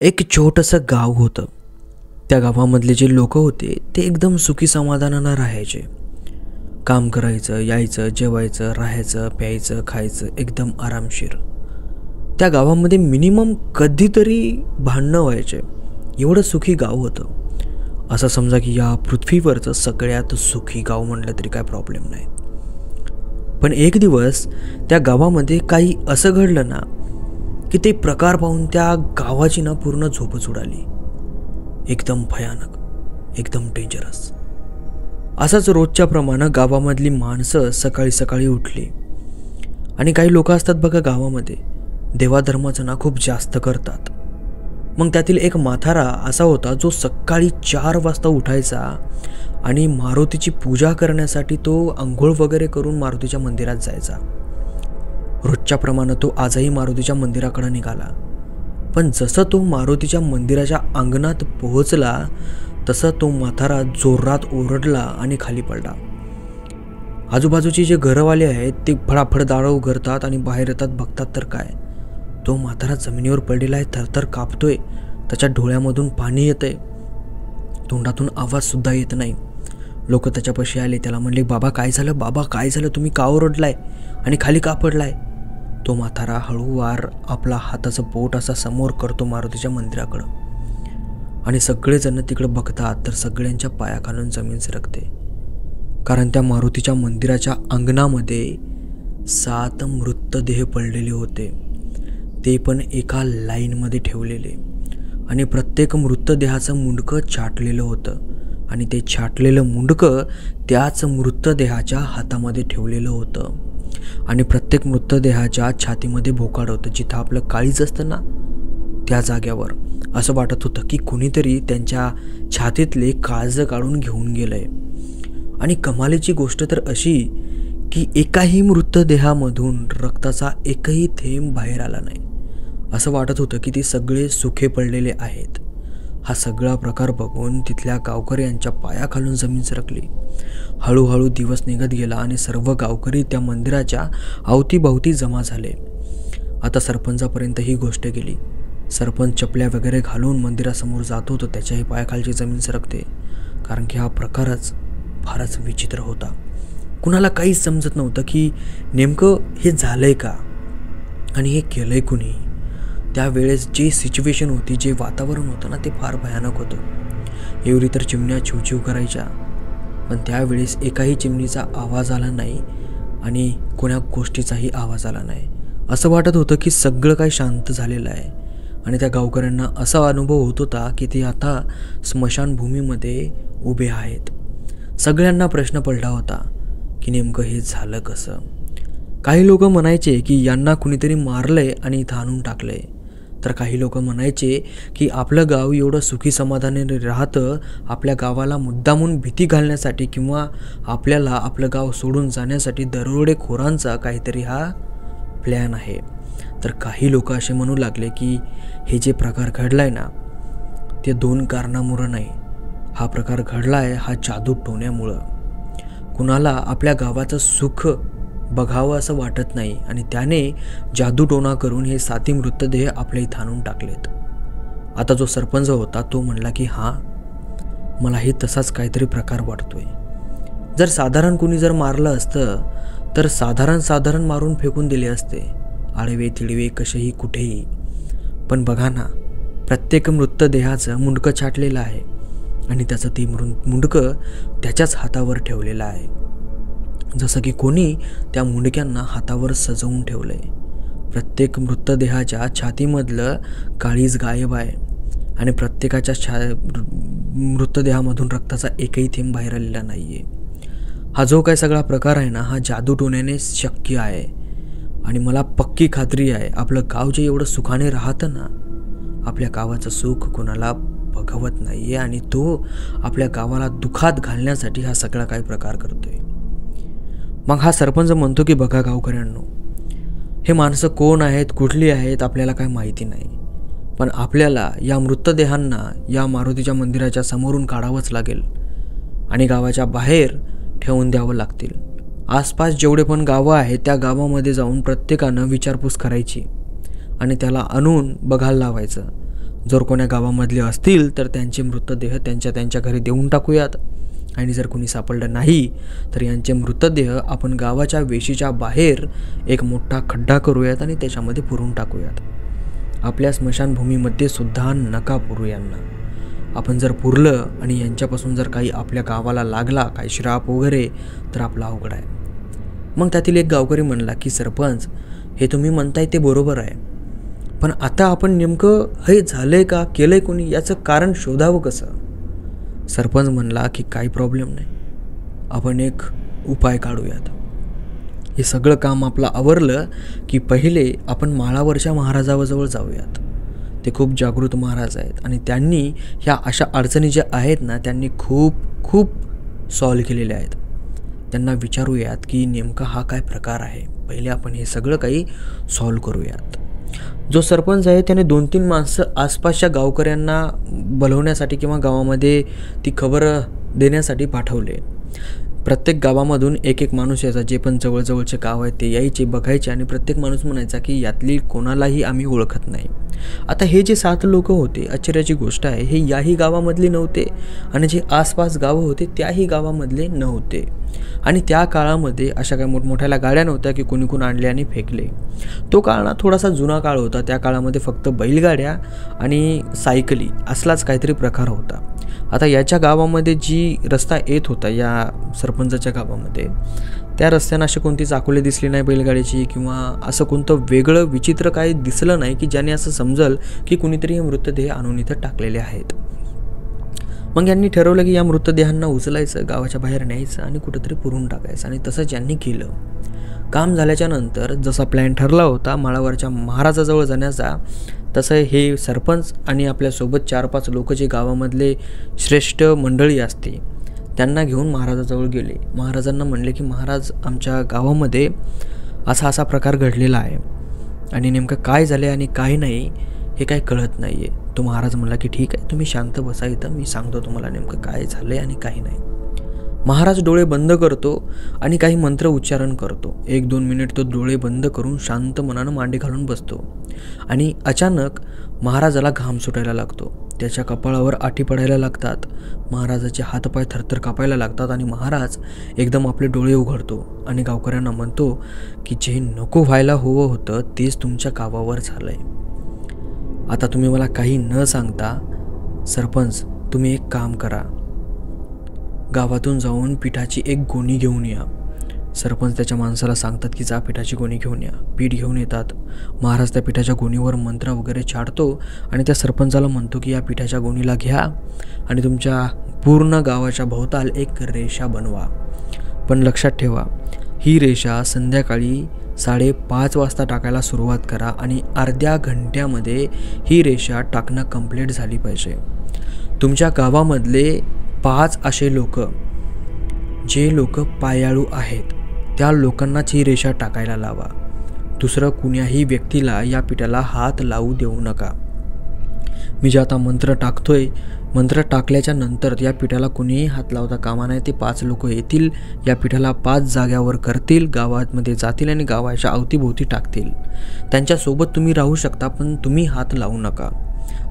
एक छोटंसं गाव होतं. त्या गावामधले जे लोक होते ते एकदम सुखी समाधानानं राहायचे. काम करायचं, यायचं, जेवायचं, राहायचं, प्यायचं, खायचं एकदम आरामशीर. त्या गावामध्ये मिनिमम कधीतरी भांडणं व्हायचे. एवढं सुखी गाव होतं. असं समजा की या पृथ्वीवरचं सगळ्यात सुखी गाव म्हटलं तरी काय प्रॉब्लेम नाही. पण एक दिवस त्या गावामध्ये काही असं घडलं ना की ते प्रकार पाहून त्या गावाची ना पूर्ण झोपच उडाली. एकदम भयानक, एकदम डेंजरस. असंच रोजच्या प्रमाणे गावामधली माणसं सकाळी सकाळी उठली. आणि काही लोक असतात बघा गावामध्ये, देवाधर्माचं ना खूप जास्त करतात. मग त्यातील एक म्हातारा असा होता जो सकाळी 4 वाजता उठायचा आणि मारुतीची पूजा करण्यासाठी तो आंघोळ वगैरे करून मारुतीच्या मंदिरात जायचा. रोजच्या प्रमाणे तो आजही मारुतीच्या मंदिराकडे निघाला. पण जसं तो मारुतीच्या मंदिराच्या अंगणात पोहोचला तसं तो म्हातारा जोरात ओरडला आणि खाली पडला. आजूबाजूची जे घरवाले आहेत ते फडाफड दारं उघडतात आणि बाहेर येतात. बघतात तर काय, तो म्हातारा जमिनीवर पडलेला आहे, थरथर कापतोय. त्याच्या डोळ्यामधून पाणी येतंय, तोंडातून आवाज सुद्धा येत नाही. लोक त्याच्यापाशी आले, त्याला म्हणले, बाबा काय झालं, बाबा काय झालं, तुम्ही का ओरडलाय आणि खाली का पडलाय? तो म्हातारा हळूवार आपला हाताचं बोट असा समोर करतो मारुतीच्या मंदिराकडं. आणि सगळेजण तिकडं बघतात तर सगळ्यांच्या पायाखालून जमीन सरकते. कारण त्या मारुतीच्या मंदिराच्या अंगणामध्ये 7 मृतदेह पडलेले होते. ते पण एका लाईनमध्ये ठेवलेले. आणि प्रत्येक मृतदेहाचं मुंडकं छाटलेलं होतं. आणि ते छाटलेलं मुंडकं त्याच मृतदेहाच्या हातामध्ये ठेवलेलं होतं. आणि प्रत्येक मृतदेहाच्या छातीमध्ये भोकाड होतं. जिथं आपलं काळीज असतं ना त्या जाग्यावर असं वाटत होतं की कुणीतरी त्यांच्या छातीतले काळज काढून घेऊन गेलंय. आणि कमालीची गोष्ट तर अशी की एकाही मृतदेहामधून रक्ताचा एकही थेंब बाहेर आला नाही. असं वाटत होतं की ते सगळे सुखे पडलेले आहेत. हा सगळा प्रकार बघून तिथल्या गावकऱ्यांच्या पायाखालून जमीन सरकली. हळूहळू दिवस निघत गेला आणि सर्व गावकरी त्या मंदिराच्या अवतीभवती जमा झाले. आता सरपंचापर्यंत ही गोष्ट गेली. सरपंच चपल्या वगैरे घालून मंदिरासमोर जातो तर त्याच्याही पायाखालची जमीन सरकते. कारण की हा प्रकारच फारच विचित्र होता. कुणाला काहीच समजत नव्हतं की नेमकं हे झालंय का आणि हे केलंय कुणी. त्यावेळेस जे सिच्युएशन होती, जे वातावरण होतं ना ते फार भयानक होतं. एवढी तर चिमण्या चिवचिव करायच्या, पण त्यावेळेस एकाही चिमणीचा आवाज आला नाही आणि कोण्या गोष्टीचाही आवाज आला नाही. असं वाटत होतं की सगळं काही शांत झालेलं आहे. आणि त्या गावकऱ्यांना असा अनुभव होत होता की ते आता स्मशानभूमीमध्ये उभे आहेत. सगळ्यांना प्रश्न पडला होता की नेमकं हे झालं कसं. काही लोक म्हणायचे की यांना कुणीतरी मारलंय आणि इथं आणून टाकलंय. तर काही लोक म्हणायचे की आपलं गाव एवढं सुखी समाधानाने राहतं, आपल्या गावाला मुद्दामून भीती घालण्यासाठी किंवा आपल्याला आपलं गाव सोडून जाण्यासाठी दरोडेखोरांचा काहीतरी हा प्लॅन आहे. तर काही लोक असे म्हणू लागले की हे जे प्रकार घडलाय ना ते 2 कारणामुळं नाही. हा प्रकार घडलाय हा जादू टोण्यामुळं. कुणाला आपल्या गावाचं सुख बघावं असं वाटत नाही आणि त्याने जादूटोणा करून हे 7 मृतदेह आपल्या इथं आणून टाकलेत. आता जो सरपंच होता तो म्हणला की हां, मलाही तसाच काहीतरी प्रकार वाटतोय. जर साधारण कुणी जर मारलं असतं तर साधारण मारून फेकून दिले असते, आडवे तिडवे कसेही कुठेही. पण बघा ना, प्रत्येक मृतदेहाचं मुंडकं छाटलेलं आहे आणि त्याचं ते मुंडकं त्याच्याच हातावर ठेवलेलं आहे. जसं की कोणी त्या मुंडक्यांना हातावर सजवून ठेवलंय. प्रत्येक मृतदेहाच्या छातीमधलं काळीज गायब आहे आणि प्रत्येकाच्या मृतदेहामधून रक्ताचा एकही थेंब बाहेर आलेला नाहीये. हा जो काय सगळा प्रकार आहे ना हा जादूटोण्याने शक्य आहे. आणि मला पक्की खात्री आहे आपलं गाव जे एवढं सुखाने राहतं ना, आपल्या गावाचं सुख कोणाला बघवत नाहीये आणि तो आपल्या गावाला दुखात घालण्यासाठी हा सगळा काही प्रकार करतोय. मग हा सरपंच म्हणतो की बघा गावकऱ्यांनो, हे माणसं कोण आहेत, कुठली आहेत आपल्याला काय माहिती नाही. पण आपल्याला या मृतदेहांना या मारुतीच्या मंदिराच्या समोरून काढावंच लागेल आणि गावाच्या बाहेर ठेवून द्यावं लागतील. आसपास जेवढे पण गावं आहेत त्या गावामध्ये जाऊन प्रत्येकानं विचारपूस करायची आणि त्याला आणून बघायला लावायचं. जर कोण्या गावामधले असतील तर त्यांचे मृतदेह त्यांच्या त्यांच्या घरी देऊन टाकूयात, आणि जर कोणी सापडलं नाही तर यांचे मृतदेह आपण गावाच्या वेशीच्या बाहेर एक मोठा खड्डा करूयात आणि त्याच्यामध्ये पुरून टाकूयात. आपल्या स्मशानभूमीमध्ये सुद्धा नका पुरू यांना. आपण जर पुरलं आणि यांच्यापासून जर काही आपल्या गावाला लागला, काही श्राप वगैरे, तर आपला अवघड आहे. मग त्यातील एक गावकरी म्हणला की सरपंच, हे तुम्ही म्हणताय ते बरोबर आहे, पण आता आपण नेमकं हे झालंय का, केलंय कोणी, याचं कारण शोधावं कसं? सरपंच म्हणला की काही प्रॉब्लेम नाही, आपण एक उपाय काढूयात. हे सगळं काम आपलं आवरलं की पहिले आपण माळावरच्या महाराजाजवळ जाऊयात. ते खूप जागृत महाराज आहेत आणि त्यांनी ह्या अशा अडचणी ज्या आहेत ना, त्यांनी खूप खूप सॉल्व केलेल्या आहेत. त्यांना विचारूयात की नेमका हा काय प्रकार आहे. पहिले आपण हे सगळं काही सॉल्व करूयात. जो सरपंच आहे त्याने 2-3 माणसं आसपासच्या गावकऱ्यांना बोलवण्यासाठी किंवा गावामध्ये ती खबर देण्यासाठी पाठवले. प्रत्येक गावामधून एक माणूस यायचा, जे पण जवळजवळचे गाव आहेत ते यायचे, बघायचे आणि प्रत्येक माणूस म्हणायचा की यातली कोणालाही आम्ही ओळखत नाही. आता हे जे 7 लोक होते, आश्चर्याची गोष्ट आहे, हे याही गावामधले नव्हते आणि जे आसपास गावं होते त्याही गावामधले नव्हते. आणि त्या काळामध्ये अशा काही मोठमोठ्या गाड्या नव्हत्या की कोणी कोण आणले आणि फेकले. तो काळ ना थोडासा जुना काळ होता. त्या काळामध्ये फक्त बैलगाड्या आणि सायकली असलाच काहीतरी प्रकार होता. आता याच्या गावामध्ये जी रस्ता येत होता, या सरपंचाच्या गावामध्ये, त्या रस्त्यानं अशी कोणती चाकोले दिसली नाही बैलगाडीची, किंवा असं कोणतं वेगळं विचित्र काही दिसलं नाही की ज्याने असं समजल की कुणीतरी हे मृतदेह आणून इथं टाकलेले आहेत. मग यांनी ठरवलं की या मृतदेहांना उचलायचं, गावाच्या बाहेर न्यायचं आणि कुठंतरी पुरून टाकायचं. आणि तसंच यांनी केलं. काम झाल्याच्या नंतर जसा प्लॅन ठरला होता माळावरच्या महाराजाजवळ जाण्याचा, तसं हे सरपंच आणि आपल्यासोबत 4-5 लोक जे गावामधले श्रेष्ठ मंडळी असते त्यांना घेऊन महाराजाजवळ गेले. महाराजांना म्हणले की महाराज, आमच्या गावामध्ये असा प्रकार घडलेला आहे आणि नेमकं काय झालं आणि काय नाही हे काही कळत नाही आहे. तो महाराज म्हणला की ठीक आहे, तुम्ही शांत बसा इथं, मी सांगतो तुम्हाला नेमकं काय झालं आहे आणि काही नाही. महाराज डोळे बंद करतो आणि काही मंत्र उच्चारण करतो. 1-2 मिनिट तो डोळे बंद करून शांत मनानं मांडी घालून बसतो आणि अचानक महाराजाला घाम सुटायला लागतो. त्याच्या कपाळावर आठी पडायला लागतात. महाराजाचे हातपाय थरथर कापायला लागतात आणि महाराज एकदम आपले डोळे उघडतो आणि गावकऱ्यांना म्हणतो की जे नको व्हायला हवं होतं तेच तुमच्या गावावर झालंय. आता तुम्ही मला काही न सांगता सरपंच, तुम्ही एक काम करा, गावातून जाऊन पिठाची एक गोणी घेऊन या. सरपंच त्याच्या माणसाला सांगतात की जा पिठाची गोणी घेऊन या. पीठ घेऊन येतात. महाराज त्या पिठाच्या गोणीवर मंत्र वगैरे छाडतो आणि त्या सरपंचाला म्हणतो की या पिठाच्या गोणीला घ्या आणि तुमच्या पूर्ण गावाच्या भोवताल एक रेषा बनवा. पण लक्षात ठेवा, ही रेषा संध्याकाळी 5:30 वाजता टाकायला सुरुवात करा आणि अर्ध्या घंट्यामध्ये ही रेषा टाकणं कंप्लीट झाली पाहिजे. तुमच्या गावामधले 5 असे लोक, जे लोक पायाळू आहेत, त्या लोकांनाच ही रेषा टाकायला लावा. दुसरं कुण्याही व्यक्तीला या पिठाला हात लावू देऊ नका. मी जे आता मंत्र टाकतोय, मंत्र टाकल्याच्या नंतर या पिठाला कुणीही हात लावता कामा नये. ते 5 लोक येतील, या पिठाला 5 जाग्यावर करतील, गावामध्ये जातील आणि गावाच्या अवतीभोवती टाकतील. त्यांच्यासोबत तुम्ही राहू शकता पण तुम्ही हात लावू नका.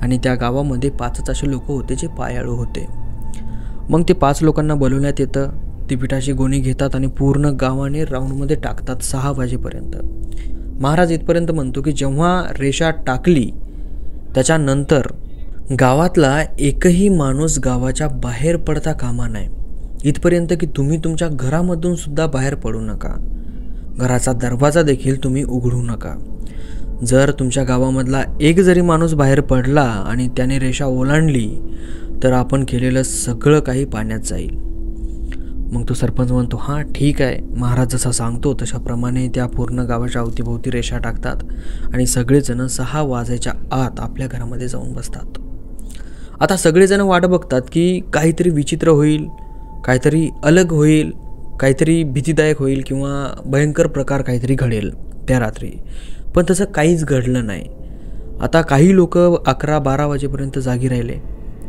आणि त्या गावामध्ये 5च असे लोक होते जे पायाळू होते. मग ते 5 लोकांना बोलवण्यात येतं. ती पिठाची गोणी घेतात आणि पूर्ण गावाने राऊंडमध्ये टाकतात 6 वाजेपर्यंत. महाराज इथपर्यंत म्हणतो की जेव्हा रेषा टाकली त्याच्यानंतर गावातला एकही माणूस गावाच्या बाहेर पडता कामा नये. इथपर्यंत की तुम्ही तुमच्या घरामधून सुद्धा बाहेर पडू नका. घराचा दरवाजा देखील तुम्ही उघडू नका. जर तुमच्या गावामधला एक जरी माणूस बाहेर पडला आणि त्याने रेषा ओलांडली तर आपण केलेलं सगळं काही पाण्यात जाईल. मग तो सरपंच म्हणतो हां ठीक आहे. महाराज जसा सांगतो तशाप्रमाणे त्या पूर्ण गावाच्या अवतीभोवती रेषा टाकतात आणि सगळेजण 6 वाजायच्या आत आपल्या घरामध्ये जाऊन बसतात. आता सगळेजण वाट बघतात की काहीतरी विचित्र होईल, काहीतरी अलग होईल, काहीतरी भीतीदायक होईल किंवा भयंकर प्रकार काहीतरी घडेल त्या रात्री. पण तसं काहीच घडलं नाही. आता काही लोक 11-12 वाजेपर्यंत जागी राहिले.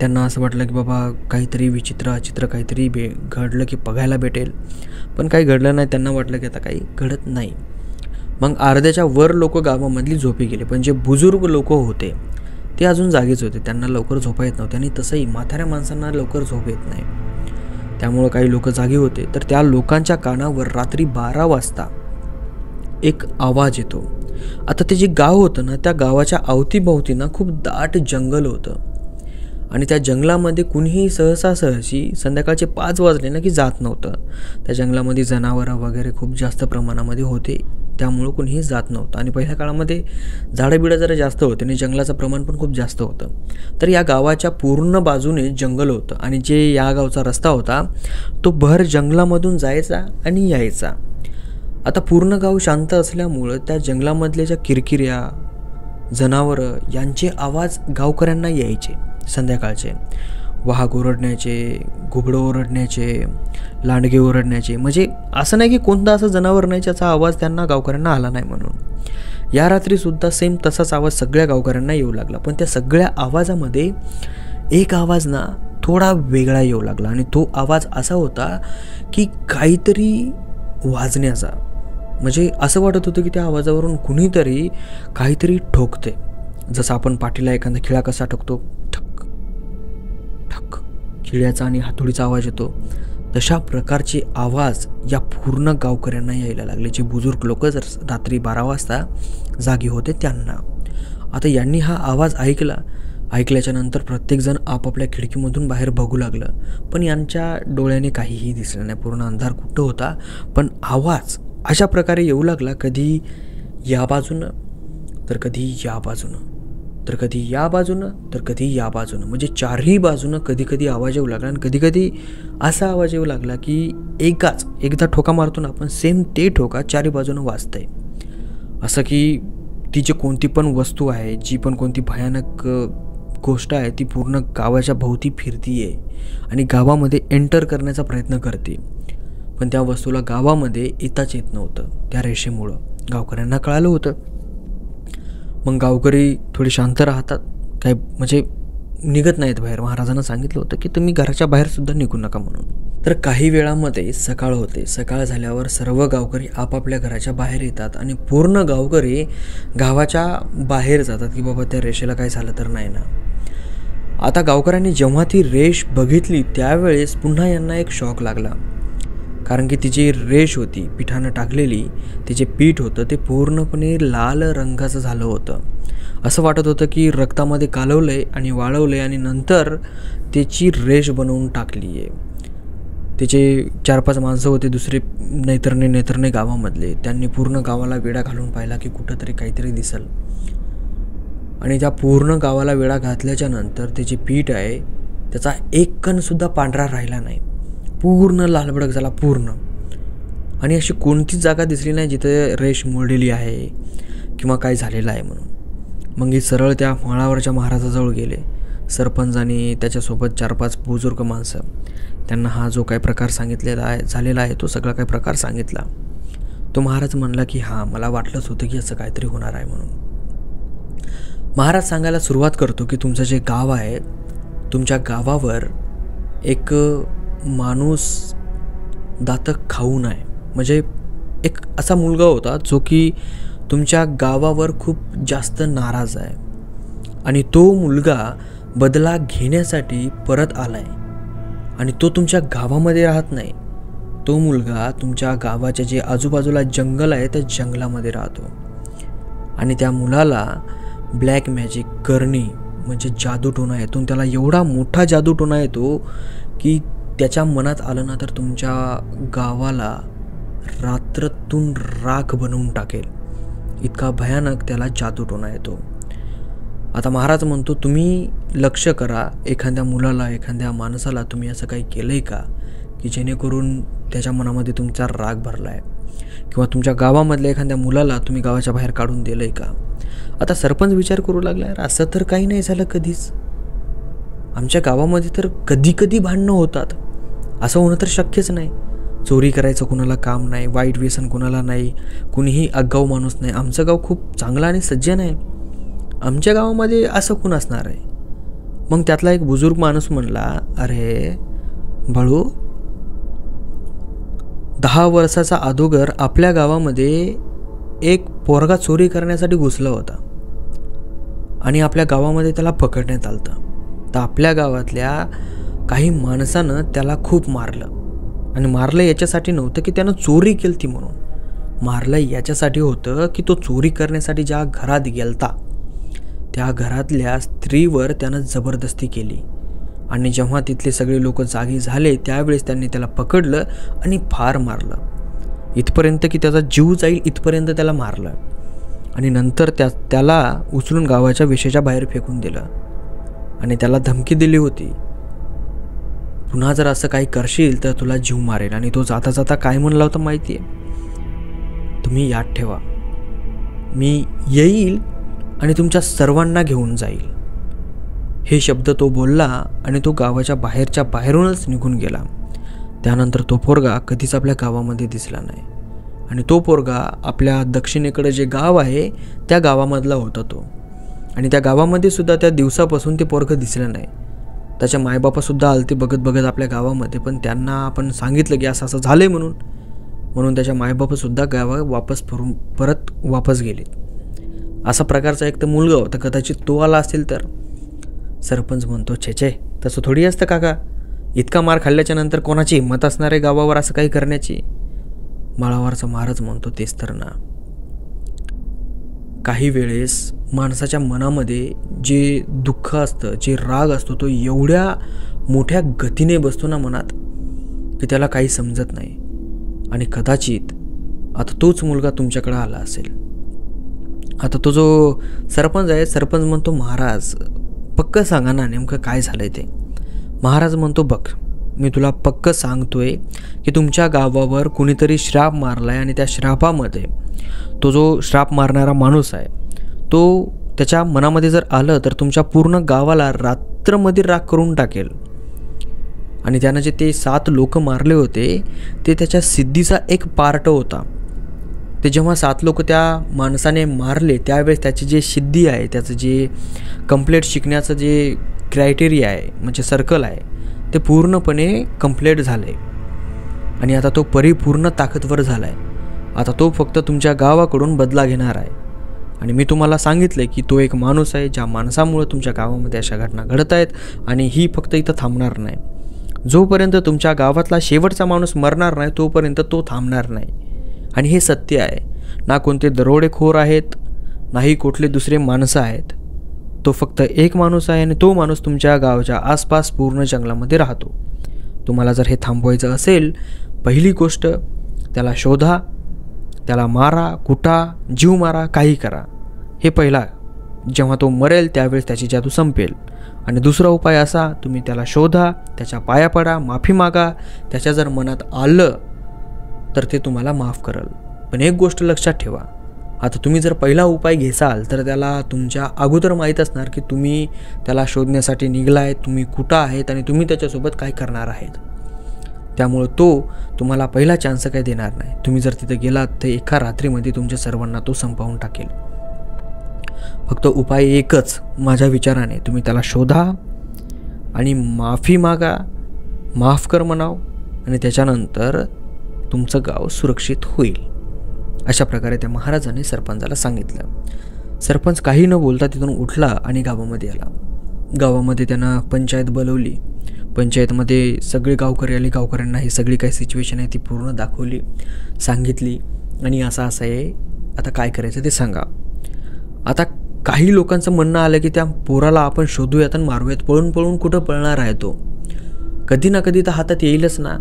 त्यांना असं वाटलं की बाबा काहीतरी विचित्र अचित्र काहीतरी घडलं की बघायला भेटेल, पण काही घडलं नाही. त्यांना वाटलं की आता काही घडत नाही. मग अर्ध्याच्या वर लोक गावामधली झोपी गेले. पण जे बुजुर्ग लोक होते ते अजून जागेच होते, त्यांना लवकर झोपा येत नव्हते. आणि तसंही म्हाताऱ्या माणसांना लवकर झोप येत नाही, त्यामुळं काही लोक जागे होते. तर त्या लोकांच्या कानावर रात्री 12 वाजता एक आवाज येतो. आता ते जे गाव होतं ना, त्या गावाच्या अवतीभोवती ना खूप दाट जंगल होतं. आणि त्या जंगलामध्ये कुणीही सहसासहजी संध्याकाळचे 5 वाजले ना की जात नव्हतं. त्या जंगलामध्ये जनावरं वगैरे खूप जास्त प्रमाणामध्ये होते, त्यामुळं कुणीही जात नव्हतं. आणि पहिल्या काळामध्ये झाडंबिडं जरा जास्त होते आणि जंगलाचं प्रमाण पण खूप जास्त होतं. तर या गावाच्या पूर्ण बाजूने जंगल होतं आणि जे या गावचा रस्ता होता तो भर जंगलामधून जायचा आणि यायचा. आता पूर्ण गाव शांत असल्यामुळं त्या जंगलामधल्या ज्या किरकिऱ्या, जनावरं यांचे आवाज गावकऱ्यांना यायचे संध्याकाळचे. वाघ ओरडण्याचे, घुबडं ओरडण्याचे, लांडगे ओरडण्याचे. म्हणजे असं नाही की कोणतं असं जनावर नाही ज्याचा आवाज त्यांना गावकऱ्यांना आला नाही म्हणून. या रात्रीसुद्धा सेम तसाच आवाज सगळ्या गावकऱ्यांना येऊ लागला. पण त्या सगळ्या आवाजामध्ये एक आवाज ना थोडा वेगळा येऊ लागला. आणि तो आवाज असा होता की काहीतरी वाजण्याचा. म्हणजे असं वाटत होतं की त्या आवाजावरून कुणीतरी काहीतरी ठोकते. जसं आपण पाठीला एखादा खिळा कसा ठोकतो, ठक ठक, खिळ्याचा आणि हातोडीचा आवाज येतो, तशा प्रकारचे आवाज या पूर्ण गावकऱ्यांना यायला लागले. जे बुजुर्ग लोक जर रात्री 12 वाजता जागी होते त्यांना. आता यांनी हा आवाज ऐकल्याच्या नंतर प्रत्येकजण आपापल्या खिडकीमधून बाहेर बघू लागलं. पण यांच्या डोळ्याने काहीही दिसलं नाही, पूर्ण अंधार कुठं होता. पण आवाज अशा प्रकारे येऊ लागला, कधी या बाजूनं तर कधी या बाजूनं, तर कधी या बाजूनं तर कधी या बाजूनं. म्हणजे चारही बाजूनं कधी कधी आवाज येऊ लागला. आणि कधी कधी असा आवाज येऊ लागला की एकदा ठोका मारतो ना आपण, सेम ते ठोका चारही बाजूनं वाजतंय. असं की ती जी कोणती पण वस्तू आहे, जी पण कोणती भयानक गोष्ट आहे, ती पूर्ण गावाच्या भोवती फिरतीये आणि गावामध्ये एंटर करण्याचा प्रयत्न करते. पण त्या वस्तूला गावामध्ये येताच येत नव्हतं त्या रेषेमुळं. गावकऱ्यांना कळालं होतं. मग गावकरी थोडे शांत राहतात, काय म्हणजे निघत नाहीत बाहेर. महाराजांना सांगितलं होतं की तुम्ही घराच्या बाहेरसुद्धा निघू नका म्हणून. तर काही वेळामध्ये सकाळ होते. सकाळ झाल्यावर सर्व गावकरी आपापल्या घराच्या बाहेर येतात आणि पूर्ण गावकरी गावाच्या बाहेर जातात की बाबा त्या रेषेला काय झालं तर नाही ना. आता गावकऱ्यांनी जेव्हा ती रेष बघितली त्यावेळेस पुन्हा यांना एक शॉक लागला. कारण की ती जी रेष होती पिठानं टाकलेली, ते जे पीठ होतं ते पूर्णपणे लाल रंगाचं झालं होतं. असं वाटत होतं की रक्तामध्ये कालवलंय आणि वाळवलंय आणि नंतर त्याची रेष बनवून टाकली आहे. त्याचे 4-5 माणसं होते दुसरे नेतरणे गावामधले. त्यांनी पूर्ण गावाला वेढा घालून पाहिला की कुठंतरी काहीतरी दिसल. आणि त्या पूर्ण गावाला वेढा घातल्याच्या नंतर ते जे पीठ आहे त्याचा एक कणसुद्धा पांढरा राहिला नाही, पूर्ण लालभडक झाला पूर्ण. आणि अशी कोणतीच जागा दिसली नाही जिथे रेष मोडलेली आहे किंवा काय झालेलं आहे म्हणून. मग ही सरळ त्या माळावरच्या महाराजाजवळ गेले. सरपंच आणि त्याच्यासोबत 4-5 बुजुर्ग माणसं. त्यांना हा जो काय प्रकार झालेला आहे तो सगळा काय प्रकार सांगितला. तो महाराज म्हणला की हां, मला वाटलंच होतं की असं काहीतरी होणार आहे म्हणून. महाराज सांगायला सुरुवात करतो की तुमचं जे गाव आहे, तुमच्या गावावर एक माणूस दातक खाऊन आहे. म्हणजे एक असा मुलगा होता जो की तुमच्या गावावर खूप जास्त नाराज आहे आणि तो मुलगा बदला घेण्यासाठी परत आलाय. आणि तो तुमच्या गावामध्ये राहत नाही, तो मुलगा तुमच्या गावाच्या जे आजूबाजूला जंगल आहे त्या जंगलामध्ये राहतो. आणि त्या मुलाला ब्लॅक मॅजिक करणे म्हणजे जादूटोणा येतो. त्याला एवढा मोठा जादूटोणा येतो की त्याच्या मनात आलं ना तर तुमच्या गावाला रात्रतून राख बनवून टाकेल, इतका भयानक त्याला जादूटोणा येतो. आता महाराज म्हणतो तुम्ही लक्ष करा, एखाद्या मुलाला, एखाद्या माणसाला तुम्ही असं काही केलं आहे का की जेणेकरून त्याच्या मनामध्ये तुमचा राग भरला आहे, किंवा तुमच्या गावामधल्या एखाद्या मुलाला तुम्ही गावाच्या बाहेर काढून दिलं आहे का. आता सरपंच विचार करू लागला, असं तर काही नाही झालं कधीच. आमच्या गावामध्ये तर कधी कधी भांडणं होतात, असं होणं तर शक्यच नाही. चोरी करायचं कुणाला काम नाही, वाईट व्यसन कुणाला नाही, कुणीही आगाऊ माणूस नाही. आमचं गाव खूप चांगलं आणि सज्जन आहे, आमच्या गावामध्ये असं कोण असणार आहे. मग त्यातला एक बुजुर्ग माणूस म्हणला, अरे बाळू, 10 वर्षाचा अगोदर आपल्या गावामध्ये एक पोरगा चोरी करण्यासाठी घुसला होता आणि आपल्या गावामध्ये त्याला पकडण्यात आलं. तर आपल्या गावातल्या काही माणसानं त्याला खूप मारलं. आणि मारलं याच्यासाठी नव्हतं की त्यानं चोरी केली ती म्हणून, मारलं याच्यासाठी होतं की तो चोरी करण्यासाठी ज्या घरात गेलता त्या घरातल्या स्त्रीवर त्यानं जबरदस्ती केली. आणि जेव्हा तिथले सगळे लोक जागी झाले त्यावेळेस त्यांनी त्याला पकडलं आणि फार मारलं, इथपर्यंत की त्याचा जीव जाईल इथपर्यंत त्याला मारलं. आणि नंतर त्याला उचलून गावाच्या विशेषा बाहेर फेकून दिलं आणि त्याला धमकी दिली होती, पुन्हा जर असं काही करशील तर तुला जीव मारेल. आणि तो जाता जाता काय म्हणला होता माहिती आहे? तुम्ही याद ठेवा, मी येईल आणि तुमच्या सर्वांना घेऊन जाईल. हे शब्द तो बोलला आणि तो गावाच्या बाहेरूनच निघून गेला. त्यानंतर तो पोरगा कधीच आपल्या गावामध्ये दिसला नाही. आणि तो पोरगा आपल्या दक्षिणेकडे जे गाव आहे त्या गावामधला होता तो. आणि त्या गावामध्ये सुद्धा त्या दिवसापासून ते पोरगं दिसलं नाही. त्याच्या मायबापासुद्धा आलते बघत बघत आपल्या गावामध्ये, पण त्यांना आपण सांगितलं की असं असं झालं आहे म्हणून त्याच्या मायबापासुद्धा परत वापस गेले. असा प्रकारचा एक तर मुलगा होता, कदाचित तो आला असेल तर. सरपंच म्हणतो, छे तसं थोडी असतं काका, इतका मार खाल्ल्याच्या नंतर कोणाची हिंमत असणार आहे गावावर असं काही करण्याची. माळावरचा महाराज म्हणतो, तेच तर ना. काही वेळेस माणसाच्या मनामध्ये जे दुःख असतं, जे राग असतो, तो एवढ्या मोठ्या गतीने बसतो ना मनात की त्याला काही समजत नाही. आणि कदाचित आता तोच मुलगा तुमच्याकडे आला असेल. आता तो जो सरपंच आहे, सरपंच म्हणतो, महाराज पक्क सांगा ना नेमकं काय झालंय ते. महाराज म्हणतो, बघ मी तुला पक्क सांगतोय की तुमच्या गावावर कुणीतरी श्राप मारलाय आणि त्या श्रापामध्ये तो जो श्राप मारणारा माणूस आहे तो त्याच्या मनामध्ये जर आलं तर तुमच्या पूर्ण गावाला रात्रमध्ये राख करून टाकेल. आणि त्यानं जे ते 7 लोक मारले होते ते त्याच्या सिद्धीचा एक पार्ट होता. ते जेव्हा 7 लोक त्या माणसाने मारले त्यावेळेस त्याची जे सिद्धी आहे, त्याचं जे कंप्लीट शिकण्याचं जे क्रायटेरिया आहे म्हणजे सर्कल आहे ते पूर्णपणे कंप्लीट झालं आहे. आणि आता तो परिपूर्ण ताकदवर झाला आहे. आता तो फक्त तुमच्या गावाकडून बदला घेणार आहे. आणि मी तुम्हाला सांगितलं की तो एक माणूस आहे ज्या माणसामुळे तुमच्या गावामध्ये अशा घटना घडत आहेत. आणि ही फक्त इथं थांबणार नाही. जोपर्यंत तुमच्या गावातला शेवटचा माणूस मरणार नाही तोपर्यंत तो थांबणार नाही. आणि हे सत्य आहे. ना कोणते दरोडेखोर आहेत, नाही कुठले दुसरे माणसं आहेत. तो फक्त एक माणूस आहे आणि तो माणूस तुमच्या गावाच्या आसपास पूर्ण जंगलामध्ये राहतो. तुम्हाला जर हे थांबवायचं असेल, पहिली गोष्ट त्याला शोधा, त्याला मारा, कुटा, जीव मारा, काही करा. हे पहिला, जेव्हा तो मरेल त्यावेळेस त्याची जादू संपेल. आणि दुसरा उपाय असा, तुम्ही त्याला शोधा, त्याच्या पाया पडा, माफी मागा. त्याच्या जर मनात आलं तर ते तुम्हाला माफ करेल. पण एक गोष्ट लक्षात ठेवा, आता तुम्ही जर पहिला उपाय घेसाल तर त्याला तुमच्या अगोदर माहीत असणार की तुम्ही त्याला शोधण्यासाठी निघलाय, तुम्ही कुठं आहेत आणि तुम्ही त्याच्यासोबत काय करणार आहेत. त्यामुळं तो तुम्हाला पहिला चान्स काय देणार नाही. तुम्ही जर तिथे गेलात तर एका रात्रीमध्ये तुमच्या सर्वांना तो संपवून टाकेल. फक्त उपाय एकच माझ्या विचाराने, तुम्ही त्याला शोधा आणि माफी मागा, माफ कर म्हणाव आणि त्याच्यानंतर तुमचं गाव सुरक्षित होईल. अशा प्रकारे त्या महाराजाने सरपंचाला सांगितलं. सरपंच काही न बोलता तिथून उठला आणि गावामध्ये आला. गावामध्ये त्यानं पंचायत बोलवली. पंचायतमध्ये सगळे गावकरी आले. गावकऱ्यांना ही सगळी काही सिच्युएशन आहे ती पूर्ण दाखवली, सांगितली. आणि असं आहे, आता काय करायचं ते सांगा. आता काही लोकांचं म्हणणं आलं की त्या पोराला आपण शोधूयात आणि मारूयात. पळून पळून कुठं पळणार आहे तो, कधी ना कधी तर हातात येईलच ना.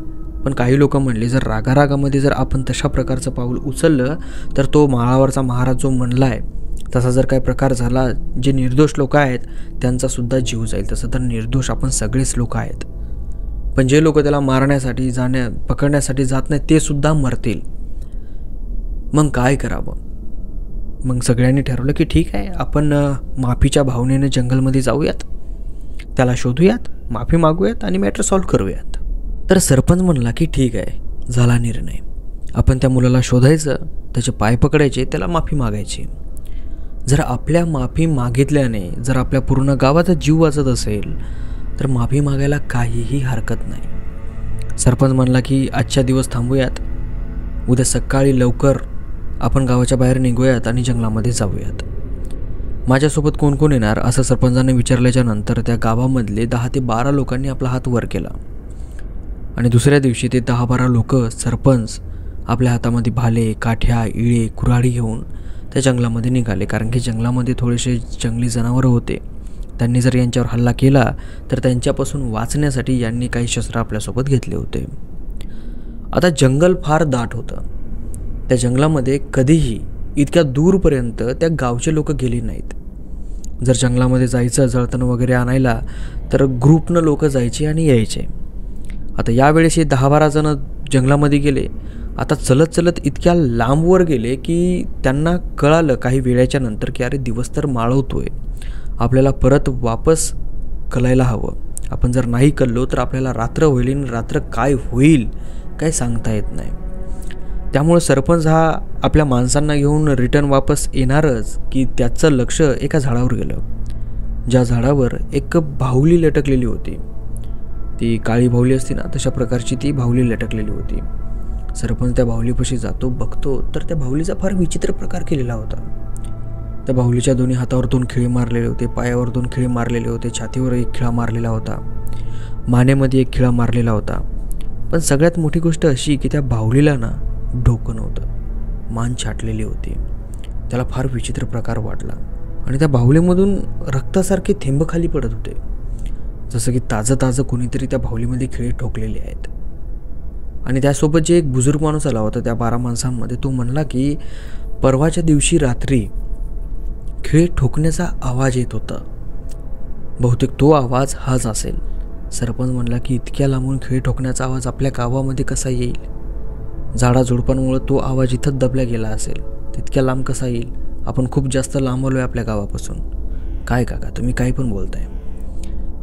पण काही लोक म्हणले जर रागारागामध्ये जर आपण तशा प्रकारचं पाऊल उचललं तर तो माळावरचा महाराज जो म्हणला आहे तसा जर काही प्रकार झाला, जे निर्दोष लोक आहेत त्यांचासुद्धा जीव जाईल. तसं तर निर्दोष आपण सगळेच लोक आहेत, पण जे लोक त्याला मारण्यासाठी पकडण्यासाठी जात नाहीत ते सुद्धा मरतील. मग काय करावं? मग सगळ्यांनी ठरवलं की ठीक आहे, आपण माफीच्या भावनेने जंगलमध्ये जाऊयात, त्याला शोधूयात, माफी मागूयात आणि मॅटर सॉल्व्ह करूयात. तर सरपंच म्हणला की ठीक आहे, झाला निर्णय. आपण त्या मुलाला शोधायचं, त्याचे पाय पकडायचे, त्याला माफी मागायची. जर आपल्या माफी मागितल्याने जर आपल्या पूर्ण गावाचा जीव वाचत असेल तर माफी मागायला काहीही हरकत नाही. सरपंच म्हणला की आजच्या दिवस थांबूयात, उद्या सकाळी लवकर आपण गावाच्या बाहेर निघूयात आणि जंगलामध्ये जाऊयात. माझ्यासोबत कोण कोण येणार असं सरपंचाने विचारल्याच्या नंतर त्या गावामधले 10 ते 12 लोकांनी आपला हात वर केला आणि दुसऱ्या दिवशी ते 10-12 लोक सरपंच आपल्या हातामध्ये भाले, काठ्या, इळे, कुऱ्हाडी घेऊन त्या जंगलामध्ये निघाले. कारण की जंगलामध्ये थोडेसे जंगली जनावरं होते. त्यांनी जर यांच्यावर हल्ला केला तर त्यांच्यापासून वाचण्यासाठी यांनी काही शस्त्र आपल्यासोबत घेतले होते. आता जंगल फार दाट होतं. त्या जंगलामध्ये कधीही इतक्या दूरपर्यंत त्या गावचे लोक गेले नाहीत. जर जंगलामध्ये जायचं जळतणं वगैरे आणायला तर ग्रुपनं लोक जायचे आणि यायचे. आता यावेळेस हे 10-12 जण जंगलामध्ये गेले. आता चलत चलत इतक्या लांबवर गेले की त्यांना कळालं काही वेळाच्या नंतर की अरे दिवस तर माळवतोय, आपल्याला परत वापस कलायला हवं. आपण जर नाही कळलो तर आपल्याला रात्र होईल आणि रात्र काय होईल काय सांगता येत नाही. त्यामुळे सरपंच हा आपल्या माणसांना घेऊन रिटर्न वापस येणारच की त्याचं लक्ष एका झाडावर गेलं, ज्या झाडावर एक बाहुली लटकलेली होती. ती काळी बाहुली असते ना, तशा प्रकारची ती बाहुली लटकलेली होती. सरपंच त्या बाहुलीपाशी जातो, बघतो तर त्या बाहुलीचा फार विचित्र प्रकार केलेला होता. त्या बाहुलीच्या दोन्ही हातावर 2 खिळे मारलेले होते, पायावर 2 खिळे मारलेले होते, छातीवर 1 खिळा मारलेला होता, मानेमध्ये 1 खिळा मारलेला होता. पण सगळ्यात मोठी गोष्ट अशी की त्या बाहुलीला ना डोकं नव्हतं, मान छाटलेली होती. त्याला फार विचित्र प्रकार वाटला आणि त्या बाहुलीमधून रक्तासारखे थेंब खाली पडत होते, जसं की ताजं कोणीतरी त्या बाहुलीमध्ये खिळे ठोकलेले आहेत. आणि त्यासोबत जे एक बुजुर्ग माणूस आला होता त्या 12 माणसांमध्ये, तो म्हणला की परवाच्या दिवशी रात्री खिळे ठोकण्याचा आवाज येत होता, बहुतेक तो आवाज हाच असेल. सरपंच म्हणला की इतक्या लांबून खिळे ठोकण्याचा आवाज आपल्या गावामध्ये कसा येईल? झाडाझुडपांमुळे तो आवाज इथंच दबला गेला असेल, तितक्या लांब कसा येईल? आपण खूप जास्त लांब आलोय आपल्या गावापासून. काय काका तुम्ही काही पण बोलताय?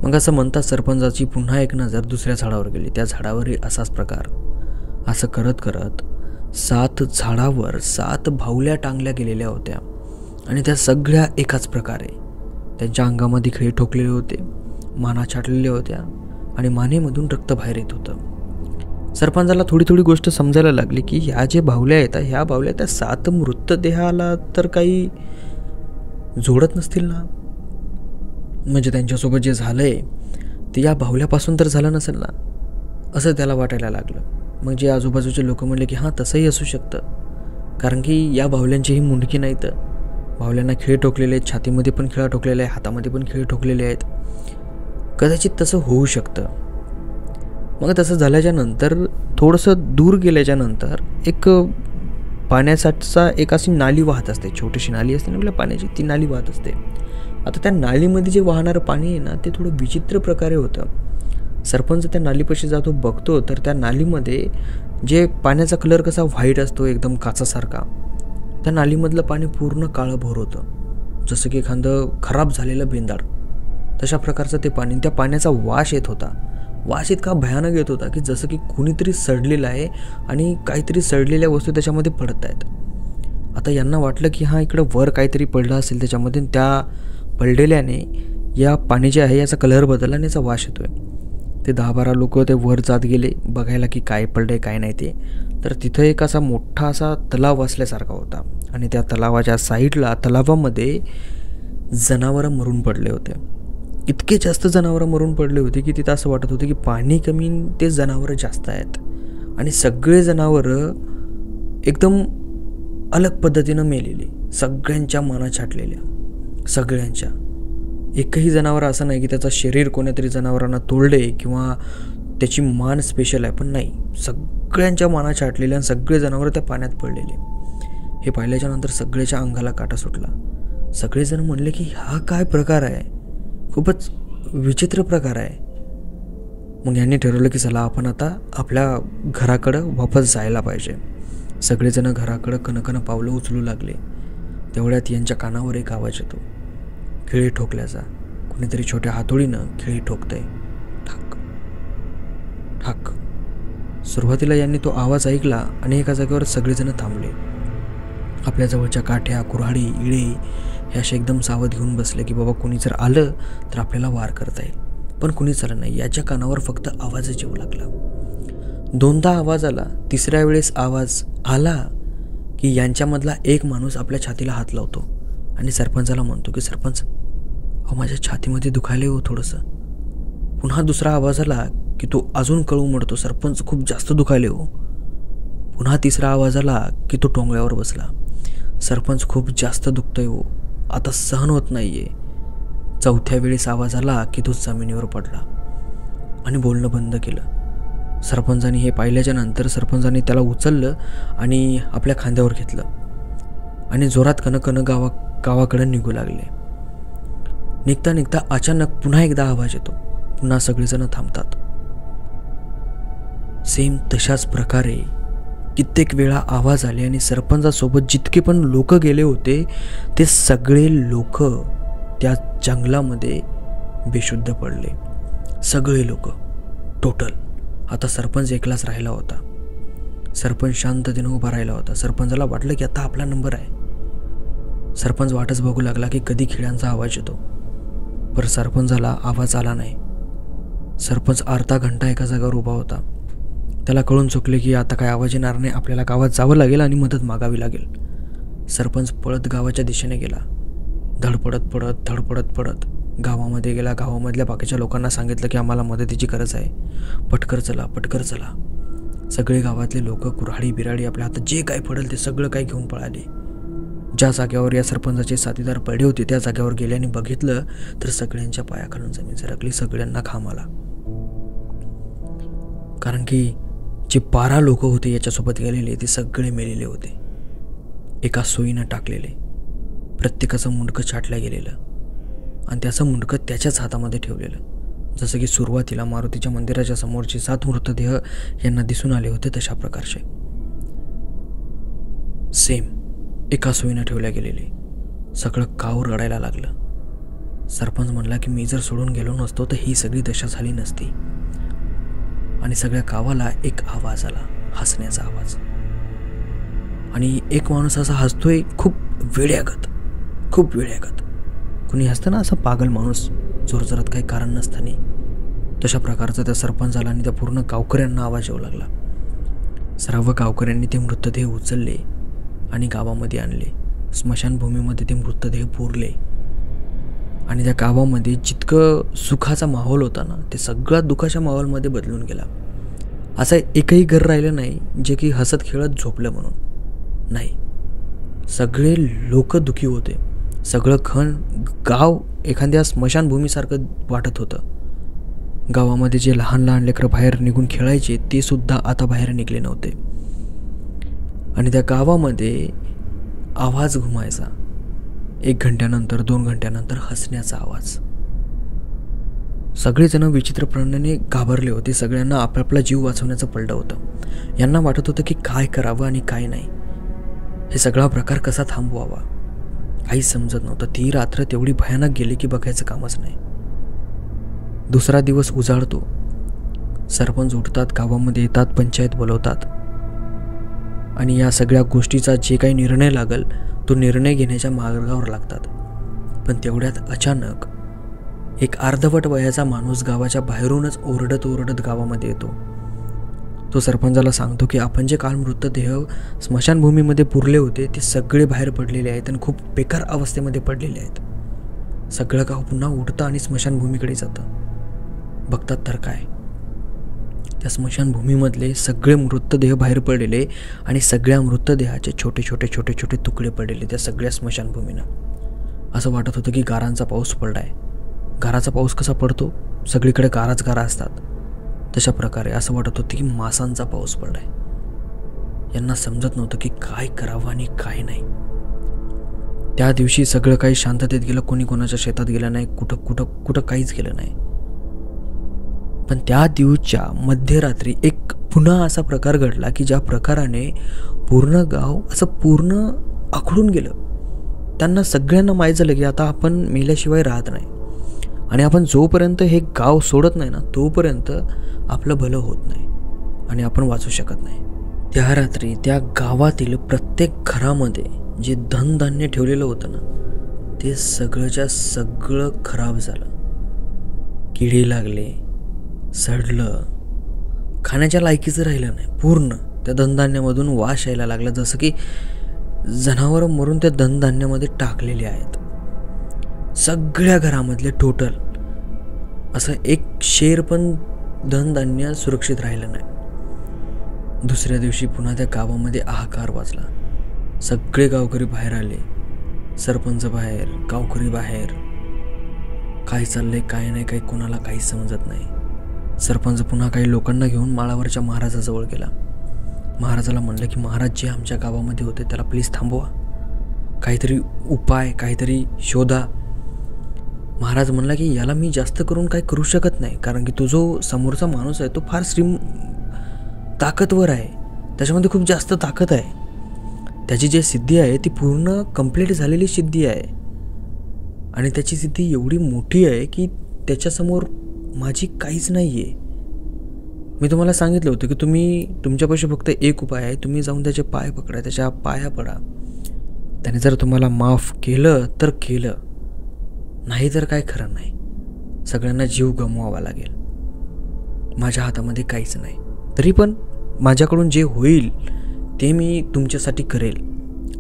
मग असं म्हणतात सरपंचाची पुन्हा एक नजर दुसऱ्या झाडावर गेली. त्या झाडावरही असाच प्रकार. असं करत करत 7 झाडावर 7 बाहुल्या टांगल्या गेलेल्या होत्या आणि त्या सगळ्या एकाच प्रकारे. त्यांच्या अंगामध्ये खिळे ठोकलेले होते, माना छाटलेल्या होत्या आणि मानेमधून रक्त बाहेर येत होतं. सरपंचाला थोडी गोष्ट समजायला लागली की ह्या जे बाहुल्या आहेत ह्या बाहुल्या त्या 7 मृतदेहाला तर काही जोडत नसतील ना, म्हणजे त्यांच्यासोबत जे झालंय ते या बाहुल्यापासून तर झालं नसेल ना, असं त्याला वाटायला लागलं. मग जे आजूबाजूचे लोक म्हणले की हां तसंही असू शकतं, कारण की या बाहुल्यांचीही मुंडकी नाही, तर बाहुल्यांना खिळे ठोकलेले आहेत, छातीमध्ये पण खिळा ठोकलेला आहे, हातामध्ये पण खिळे ठोकलेले आहेत, कदाचित तसं होऊ शकतं. मग तसं झाल्याच्या नंतर थोडंसं दूर गेल्याच्या नंतर एक पाण्याचा एक अशी नाली वाहत असते, छोटीशी नाली असते ना आपल्या पाण्याची, ती नाली वाहत असते. आता त्या नालीमध्ये जे वाहणारं पाणी आहे ना ते थोडं विचित्र प्रकारे होतं. सरपंच त्या नालीपाशी जातो, बघतो तर त्या नालीमध्ये जे पाण्याचा कलर कसा व्हाईट असतो एकदम काचासारखा, त्या नालीमधलं पाणी पूर्ण काळंभोर होतं, जसं की एखादं खराब झालेलं बेंदाड, तशा प्रकारचं ते पाणी. त्या पाण्याचा वास येत होता. वास इतका भयानक येत होता की जसं की कुणीतरी सडलेलं आहे आणि काहीतरी सडलेल्या वस्तू त्याच्यामध्ये पडत आहेत. आता यांना वाटलं की हां इकडं वर काहीतरी पडलं असेल त्याच्यामध्ये, त्या पडलेल्याने या पाणी जे आहे याचा कलर बदलला आणि याचा वास येतोय. ते 10-12 लोक ते वर जात गेले बघायला की काय पडलंय काय नाही ते. तर तिथं एक असा मोठा असा तलाव असल्यासारखा होता आणि त्या तलावाच्या साईडला तलावामध्ये जनावरं मरून पडले होते. इतके जास्त जनावरं मरून पडले होते की तिथं असं वाटत होतं की पाणी कमी ते जनावरं जास्त आहेत आणि सगळे जनावरं एकदम अलग पद्धतीनं मेलेली, सगळ्यांच्या माना छाटलेल्या, सगळ्यांच्या. एकही जनावर असं नाही की त्याचं शरीर कोणत्यातरी जनावरांना तोडले किंवा त्याची मान स्पेशल आहे, पण नाही, सगळ्यांच्या माना छाटलेल्या आणि सगळे जनावर त्या पाण्यात पडलेले. हे पाहिल्याच्या नंतर सगळ्याच्या अंगाला काटा सुटला. सगळेजण म्हणले की हा काय प्रकार आहे, खूपच विचित्र प्रकार आहे. मग यांनी ठरवलं की चला आपण आता आपल्या घराकडं वापस जायला पाहिजे. सगळेजण घराकडं कणकण पावलं उचलू लागले. तेवढ्यात यांच्या कानावर एक आवाज येतो, खिळे ठोकल्याचा. कुणीतरी छोट्या हातोडीनं खिळे ठोकतंय, ठाक ठाक. सुरुवातीला यांनी तो आवाज ऐकला आणि एका जागेवर सगळेजण थांबले. आपल्या जवळच्या काठ्या, कुऱ्हाडी, इळे हे असे एकदम सावध घेऊन बसले की बाबा कुणी जर आलं तर आपल्याला वार करता येईल. पण कुणीच आलं नाही. याच्या कानावर फक्त आवाजच येऊ लागला. 2दा आवाज आला. तिसऱ्या वेळेस आवाज आला की यांच्यामधला एक माणूस आपल्या छातीला हात लावतो आणि सरपंचाला म्हणतो की सरपंच, अहो माझ्या छातीमध्ये दुखायला हो थोडंसं. पुन्हा दुसरा आवाज आला की तो अजून कळू म्हणतो, सरपंच खूप जास्त दुखायले हो. पुन्हा तिसरा आवाज आला की तो टोंगळ्यावर बसला, सरपंच खूप जास्त दुखतंय हो, आता सहन होत नाहीये. चौथ्या वेळेस आवाज आला की तो जमिनीवर पडला आणि बोलणं बंद केलं. सरपंचाने हे पाहिल्याच्या नंतर सरपंचाने त्याला उचललं आणि आपल्या खांद्यावर घेतलं आणि जोरात कणकण गावाकडे निघू लागले. निघता निघता अचानक पुन्हा एकदा आवाज येतो. पुन्हा सगळेजण थांबतात. सेम तशाच प्रकारे कित्येक वेळा आवाज आले आणि सरपंचासोबत जितके पण लोक गेले होते ते सगळे लोक त्या जंगलामध्ये बेशुद्ध पडले. सगळे लोक टोटल. आता सरपंच एकलाच राहिला होता. सरपंच शांततेने उभा राहिला होता. सरपंचाला वाटलं की आता आपला नंबर आहे. सरपंच वाटच बघू लागला की कधी खिळ्यांचा आवाज येतो, पर सरपंचाला आवाज आला नाही. सरपंच अर्धा घंटा एका जागेवर उभा होता. त्याला कळून चुकले की आता काय आवाज येणार नाही, आपल्याला गावात जावं लागेल आणि मदत मागावी लागेल. सरपंच पळत गावाच्या दिशेने गेला. धडपडत पडत गावामध्ये गेला. गावामधल्या बाकीच्या लोकांना सांगितलं की आम्हाला मदतीची गरज आहे, पटकर चला. सगळे गावातले लोक कुऱ्हाडी बिराडी आपल्या हातात जे काय पडेल ते सगळं काही घेऊन पळाले. ज्या जागेवर या सरपंचाचे साथीदार पडले होते त्या जागेवर गेले आणि बघितलं तर सगळ्यांच्या पायाखालून जमीन सरकली. सगळ्यांना घाम आला, कारण की जे 12 लोक होते याच्यासोबत गेलेले ते सगळे मेलेले होते, एका सोयीनं टाकलेले. प्रत्येकाचं मुंडकं छाटलं गेलेलं आणि त्याचं मुंडकं त्याच्याच हातामध्ये ठेवलेलं. जसं की सुरुवातीला मारुतीच्या मंदिराच्या समोरचे 7 मृतदेह यांना दिसून आले होते तशा प्रकारचे सेम एका सोयीनं ठेवल्या गेलेले. सगळं गाव रडायला लागलं. सरपंच म्हणला की मी जर सोडून गेलो नसतो तर ही सगळी दशा झाली नसती. आणि सगळ्या गावाला एक आवाज आला, हसण्याचा आवाज. आणि एक माणूस असा हसतोय खूप वेड्यागत. कुणी हसतं ना असं पागल माणूस, जोरजोरात काही कारण नसताना. तशा प्रकारचा त्या सरपंचाला आणि त्या पूर्ण गावकऱ्यांना आवाज येऊ लागला. सर्व गावकऱ्यांनी ते मृतदेह उचलले आणि गावामध्ये आणले. स्मशानभूमीमध्ये ते मृतदेह पुरले आणि त्या गावामध्ये जितकं सुखाचा माहोल होता ना ते सगळा दुःखाच्या माहोलमध्ये बदलून गेला. असं एकही घर राहिलं नाही जे की हसत खेळत झोपलं म्हणून. नाही, सगळे लोक दुःखी होते. सगळं गाव एखाद्या स्मशानभूमीसारखं वाटत होतं. गावामध्ये जे लहान लहान लेकरं बाहेर निघून खेळायचे ते सुद्धा आता बाहेर निघले नव्हते. आणि त्या गावामध्ये आवाज घुमायचा. 1 घंट्यानंतर 2 घंट्यानंतर हसण्याचा आवाज. सगळेजण विचित्रपणाने घाबरले होते. सगळ्यांना आपापला जीव वाचवण्याचं पडलं होतं. यांना वाटत होतं की काय करावं आणि काय नाही, हे सगळा प्रकार कसा थांबवावा, काही समजत नव्हतं. ती रात्र तेवढी भयानक गेली की बघायचं कामच नाही. दुसरा दिवस उजाडतो. सरपंच उठतात, गावामध्ये येतात, पंचायत बोलवतात आणि या सगळ्या गोष्टीचा जे काही निर्णय लागल तो निर्णय घेण्याच्या मार्गावर लागतात. पण तेवढ्यात अचानक एक अर्धवट वयाचा माणूस गावाच्या बाहेरूनच ओरडत गावामध्ये येतो. तो सरपंचाला सांगतो की आपण जे काल मृतदेह स्मशानभूमीमध्ये पुरले होते ते सगळे बाहेर पडलेले आहेत आणि खूप बेकार अवस्थेमध्ये पडलेले आहेत. सगळं गाव पुन्हा उठतं आणि स्मशानभूमीकडे जातं. बघतात तर काय, त्या स्मशानभूमीमधले सगळे मृतदेह बाहेर पडलेले आणि सगळ्या मृतदेहाचे छोटे छोटे तुकडे पडलेले त्या सगळ्या स्मशानभूमीनं. असं वाटत होतं की गारांचा पाऊस पडलाय. गाराचा पाऊस कसा पडतो, सगळीकडे गारा असतात, तशा प्रकारे असं वाटत होतं की मासांचा पाऊस पडलाय. यांना समजत नव्हतं की काय करावं आणि काय नाही. त्या दिवशी सगळं काही शांततेत गेलं. कोणी कोणाच्या शेतात गेलं नाही, कुठं काहीच गेलं नाही. पण त्या दिवसच्या मध्यरात्री एक पुन्हा असा प्रकार घडला की ज्या प्रकाराने पूर्ण गाव असं पूर्ण आखडून गेलं. त्यांना सगळ्यांना माहीत झालं की आता आपण मेल्याशिवाय राहत नाही आणि आपण जोपर्यंत हे गाव सोडत नाही ना तोपर्यंत आपलं भलं होत नाही आणि आपण वाचू शकत नाही. त्या रात्री त्या गावातील प्रत्येक घरामध्ये जे धनधान्य ठेवलेलं होतं ना ते सगळंच्या सगळं खराब झालं. किडे लागले, सडलं, खाण्याच्या लायकीचं राहिलं नाही. पूर्ण त्या धनधान्यामधून वास यायला लागला, जसं की जनावरं मरून त्या धनधान्यामध्ये टाकलेली आहेत. सगळ्या घरामधले टोटल असं एक शेर पण धनधान्य सुरक्षित राहिलं नाही. दुसऱ्या दिवशी पुन्हा त्या गावामध्ये हाहाकार वाजला. सगळे गावकरी बाहेर आले, सरपंच बाहेर, गावकरी बाहेर. काय चाललंय काय नाही, काही कोणाला काहीच समजत नाही. सरपंच पुन्हा काही लोकांना घेऊन माळावरच्या महाराजाजवळ गेला. महाराजाला म्हणलं की महाराज जे आमच्या गावामध्ये होते त्याला प्लीज थांबवा, काहीतरी उपाय काहीतरी शोधा. महाराज म्हणला की याला मी जास्त करून काय करू शकत नाही, कारण की तो जो समोरचा माणूस आहे तो फार ताकदवर आहे, त्याच्यामध्ये खूप जास्त ताकद आहे. त्याची जी सिद्धी आहे ती पूर्ण कंप्लीट झालेली सिद्धी आहे आणि त्याची सिद्धी एवढी मोठी आहे की त्याच्यासमोर माझी काहीच नाही आहे. मी तुम्हाला सांगितलं होतं की तुमच्यापाशी फक्त एक उपाय आहे, तुम्ही जाऊन त्याचे पाय पकडा, त्याच्या पाया पडा. त्याने जर तुम्हाला माफ केलं तर केलं, नाही तर काय खरं नाही. सगळ्यांना जीव गमवावा लागेल. माझ्या हातामध्ये काहीच नाही, तरी पण माझ्याकडून जे होईल ते मी तुमच्यासाठी करेल,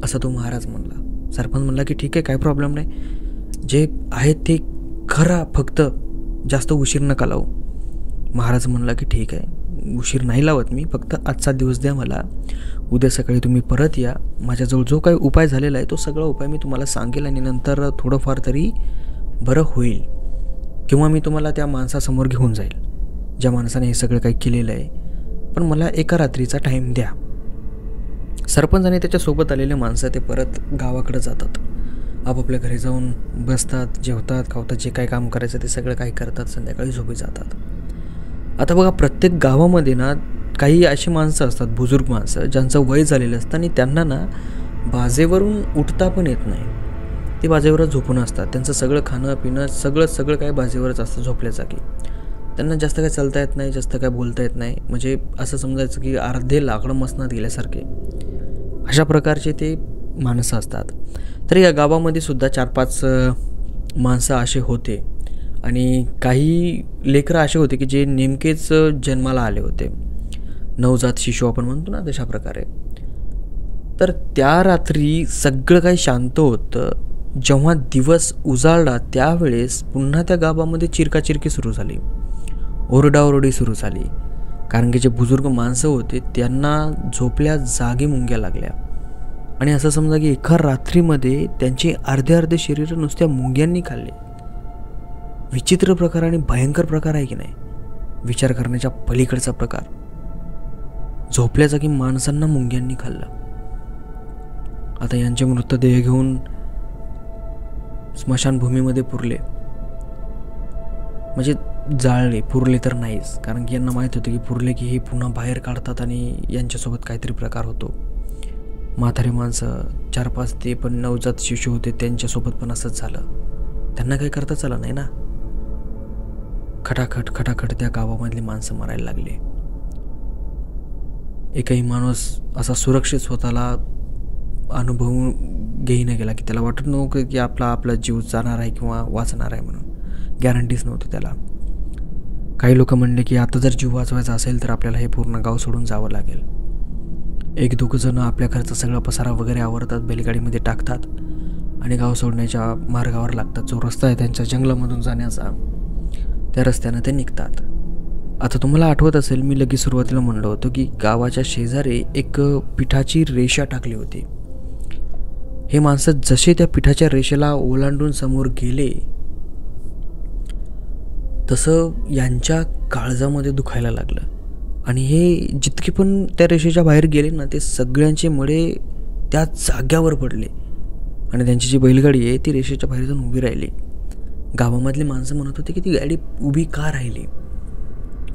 असं तो महाराज म्हणला. सरपंच म्हणला की ठीक आहे, काय प्रॉब्लेम नाही, जे आहे ते खरा, फक्त जास्त उशीर नका लावू. महाराज म्हणला की ठीक आहे, उशीर नाही लावत मी, फक्त आजचा दिवस द्या मला. उद्या सकाळी तुम्ही परत या, माझ्याजवळ जो काही उपाय झालेला आहे तो सगळा उपाय मी तुम्हाला सांगेल आणि नंतर थोडंफार तरी बरं होईल, किंवा मी तुम्हाला त्या माणसासमोर घेऊन जाईल ज्या माणसाने हे सगळं काही केलेलं आहे, पण मला एका रात्रीचा टाईम द्या. सरपंच आणि त्याच्यासोबत आलेले माणसं ते परत गावाकडे जातात. आपापल्या घरी जाऊन बसतात, जेवतात, खावतात, जे काय काम करायचं ते सगळं काही करतात, संध्याकाळी झोपी जातात. आता बघा, प्रत्येक गावामध्ये ना काही अशी माणसं असतात, बुजुर्ग माणसं, ज्यांचं वय झालेलं असतं आणि त्यांना ना बाजेवरून उठता पण येत नाही. ते बाजेवरच झोपून असतात. त्यांचं सगळं खाणं पिणं सगळं काय बाजेवरच असतं, झोपल्या जागी. त्यांना जास्त काय चालता येत नाही, जास्त काय बोलता येत नाही. म्हणजे असं समजायचं की अर्धे लाकडं मसनात गेल्यासारखे, अशा प्रकारचे ते माणसं असतात. तर या गावामध्ये सुद्धा 4-5 माणसं असे होते आणि काही लेकरं असे होते की जे नेमकेच जन्माला आले होते, नवजात शिशु आपण म्हणतो ना, तशा प्रकारे. तर त्या रात्री सगळं काही शांत होतं. जेव्हा दिवस उजाळला त्यावेळेस पुन्हा त्या गावामध्ये चिरकाचिरकी सुरू झाली, ओरडाओरडी सुरू झाली, कारण की जे बुजुर्ग माणसं होते त्यांना झोपल्या जागी मुंग्या लागल्या. आणि असं समजा की एका रात्रीमध्ये त्यांचे अर्धे शरीर नुसत्या मुंग्यांनी खाल्ले. विचित्र प्रकार आणि भयंकर प्रकार आहे की नाही, विचार करण्याच्या पलीकडचा प्रकार. झोपल्या जागी माणसांना मुंग्यांनी खाल्लं. आता यांचे मृतदेह घेऊन स्मशानभूमीमध्ये पुरले, म्हणजे जाळले, पुरले तर नाहीच, कारण की यांना माहीत होतं की पुरले की हे पुन्हा बाहेर काढतात आणि यांच्यासोबत काहीतरी प्रकार होतो. म्हातारे माणसं 4-5 ते पण नवजात शिशु होते, त्यांच्यासोबत पण असंच झालं. त्यांना काही करताच आलं नाही ना. खटाखट त्या गावामधली माणसं मरायला लागले. एकही माणूस असा सुरक्षित स्वतःला अनुभव घेईना गेला, की त्याला वाटत नव्हतं की आपला जीव जाणार आहे किंवा वाचणार आहे म्हणून. गॅरंटीच नव्हती त्याला. काही लोक म्हणले की आता जर जीव वाचवायचा असेल तर आपल्याला हे पूर्ण गाव सोडून जावं लागेल. 1-2 जण आपल्या घरचा सगळा पसारा वगैरे आवरतात, बैलगाडीमध्ये टाकतात आणि गाव सोडण्याच्या मार्गावर लागतात. जो रस्ता आहे त्यांच्या जंगलामधून जाण्याचा, त्या रस्त्यानं ते निघतात. आता तुम्हाला आठवत असेल, मी लगेच सुरुवातीला म्हणलं होतं की गावाच्या शेजारी एक पिठाची रेषा टाकली होती. हे माणसं जसे त्या पिठाच्या रेषेला ओलांडून समोर गेले तसं यांच्या काळजामध्ये दुखायला लागलं आणि हे जितके पण त्या रेषेच्या बाहेर गेले ना, ते सगळ्यांचे मडे त्या जाग्यावर पडले आणि त्यांची जी बैलगाडी आहे ती रेषेच्या बाहेर जाऊन उभी राहिली. गावामधली माणसं म्हणत होते की ती गाडी उभी का राहिली.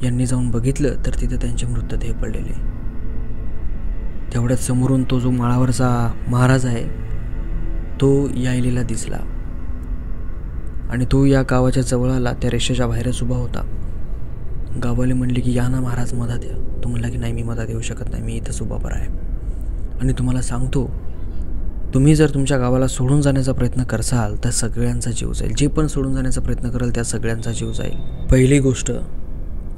यांनी जाऊन बघितलं तर तिथे त्यांचे मृतदेह पडलेले. तेवढ्यात समोरून तो जो माळावरचा महाराज आहे तो यायलेला दिसला आणि तो या गावाच्या जवळ आला. त्या रेषेच्या बाहेरच उभा होता. गाववाले म्हणले की या ना महाराज, मदत या. तो म्हणला की नाही, मी मदत येऊ शकत नाही, मी इथंच उभा बरा आहे. आणि तुम्हाला सांगतो, तुम्ही जर तुमच्या गावाला सोडून जाण्याचा प्रयत्न करसाल तर सगळ्यांचा जीव जाईल. जे पण सोडून जाण्याचा प्रयत्न कराल त्या सगळ्यांचा जीव जाईल. पहिली गोष्ट,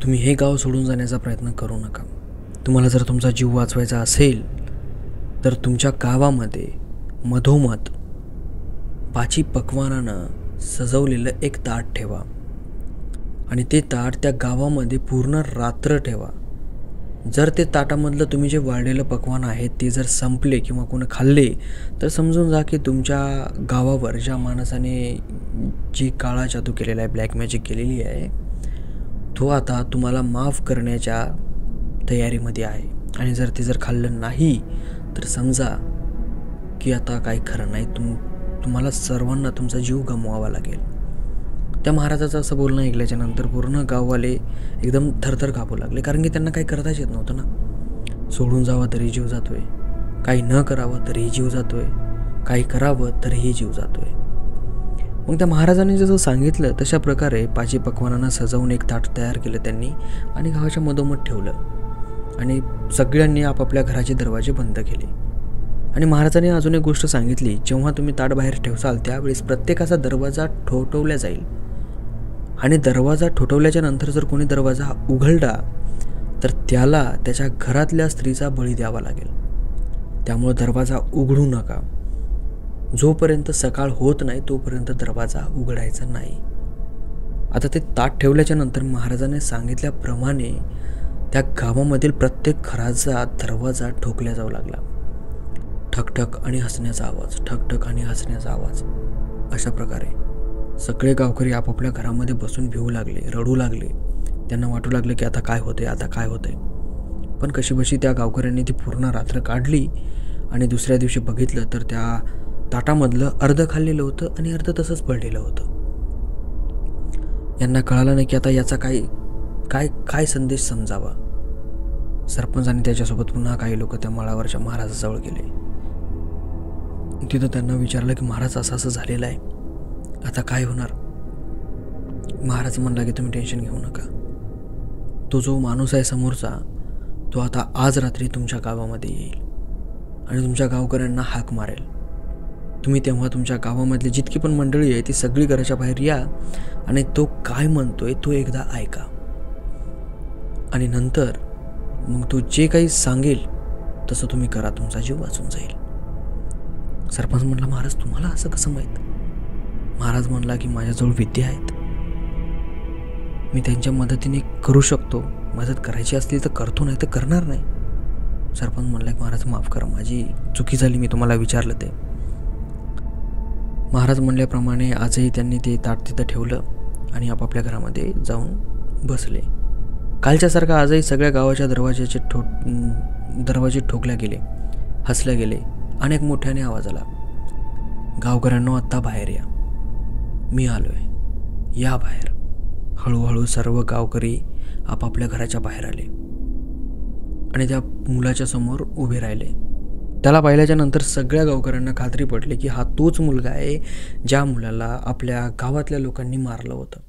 तुम्ही हे गाव सोडून जाण्याचा प्रयत्न करू नका. तुम्हाला जर तुमचा जीव वाचवायचा असेल तर तुमच्या गावामध्ये मधोमध पाची पक्वानानं सजवलेलं एक ताट ठेवा आणि ते ताट त्या गावामध्ये पूर्ण रात्र ठेवा. जर ते ताटामधलं तुम्ही जे वाढलेलं पक्वान आहेत ते जर संपले किंवा कोणी खाल्ले तर समजून जा की तुमच्या गावावर ज्या माणसाने जी काळा जादू केलेला आहे, ब्लॅक मॅजिक केलेली आहे, तो आता तुम्हाला माफ करण्याच्या तयारीमध्ये आहे. आणि जर ते जर खाल्लं नाही तर समजा की आता काही खरं नाही, तुम्हाला सर्वांना तुमचा जीव गमवावा लागेल. त्या महाराजाचं असं बोलणं ऐकल्याच्या नंतर पूर्ण गाववाले एकदम थरथर कापू लागले, कारण की त्यांना काही करताच येत नव्हतं ना. सोडून जावं तरी जीव जातोय, काही न करावं तरीही जीव जातोय, काही करावं तरीही जीव जातोय. मग त्या महाराजांनी जसं सांगितलं तशा प्रकारे पाची पक्वानांना सजवून एक ताट तयार केलं त्यांनी आणि गावाच्या मधोमध ठेवलं आणि सगळ्यांनी आपापल्या घराचे दरवाजे बंद केले. आणि महाराजांनी अजून एक गोष्ट सांगितली, जेव्हा तुम्ही ताट बाहेर ठेवसाल त्यावेळेस प्रत्येकाचा दरवाजा ठोठवला जाईल आणि दरवाजा ठोठवल्याच्या नंतर जर कोणी दरवाजा उघडला तर त्याला त्याच्या घरातल्या स्त्रीचा बळी द्यावा लागेल. त्यामुळे दरवाजा उघडू नका. जोपर्यंत सकाळ होत नाही तोपर्यंत दरवाजा उघडायचा नाही. आता ते ताट ठेवल्याच्या नंतर महाराजांनी सांगितल्याप्रमाणे त्या गावामधील प्रत्येक घराचा दरवाजा ठोकला जाऊ लागला. ठकठक आणि हसण्याचा आवाज, ठकठक आणि हसण्याचा आवाज. अशा प्रकारे सगळे गावकरी आपापल्या घरामध्ये बसून भिवू लागले, रडू लागले. त्यांना वाटू लागले की आता काय होतंय, आता काय होतंय. पण कशीबशी त्या गावकऱ्यांनी ती पूर्ण रात्र काढली आणि दुसऱ्या दिवशी बघितलं तर त्या ताटामधलं अर्ध खाल्लेलं होतं आणि अर्ध तसंच पडलेलं होतं. यांना कळालं नाही की आता याचा काय संदेश समजावा. सरपंच आणि त्याच्यासोबत पुन्हा काही लोक त्या माळावरच्या महाराजाजवळ गेले. तिथं त्यांना विचारलं की महाराज असं झालेलं आहे, आता काय होणार. महाराज म्हणला की तुम्ही टेन्शन घेऊ नका. तो जो माणूस आहे समोरचा तो आता आज रात्री तुमच्या गावामध्ये येईल आणि तुमच्या गावकऱ्यांना हाक मारेल. तुम्ही तेव्हा तुमच्या गावामधली जितकी पण मंडळी आहे ती सगळी घराच्या बाहेर या आणि तो काय म्हणतोय तो एकदा ऐका आणि नंतर मग तो जे काही सांगेल तसं तुम्ही करा, तुमचा जीव वाचून जाईल. सरपंच म्हणला, महाराज तुम्हाला असं कसं माहीत. महाराज म्हणला की माझ्याजवळ विद्या आहेत, मी त्यांच्या मदतीने करू शकतो. मदत करायची असली तर करतो, नाही तर करणार नाही. सरपंच म्हणला की महाराज माफ करा, माझी चुकी झाली, मी तुम्हाला विचारलं ते. महाराज म्हणल्याप्रमाणे आजही त्यांनी ते ताट तिथं ठेवलं आणि आपापल्या घरामध्ये जाऊन बसले. कालच्यासारखं आजही सगळ्या गावाच्या दरवाजे ठोकल्या गेले, हसल्या गेले. अनेक मोठ्याने आवाज आला, गावकऱ्यांनो आत्ता बाहेर या, मी आलोय, या बाहेर. हळूहळू सर्व गावकरी आपापल्या घराच्या बाहेर आले आणि त्या मुलाच्या समोर उभे राहिले. त्याला पाहिल्याच्या नंतर सगळ्या गावकऱ्यांना खात्री पडली की हा तोच मुलगा आहे ज्या मुलाला आपल्या गावातल्या लोकांनी मारलं होतं.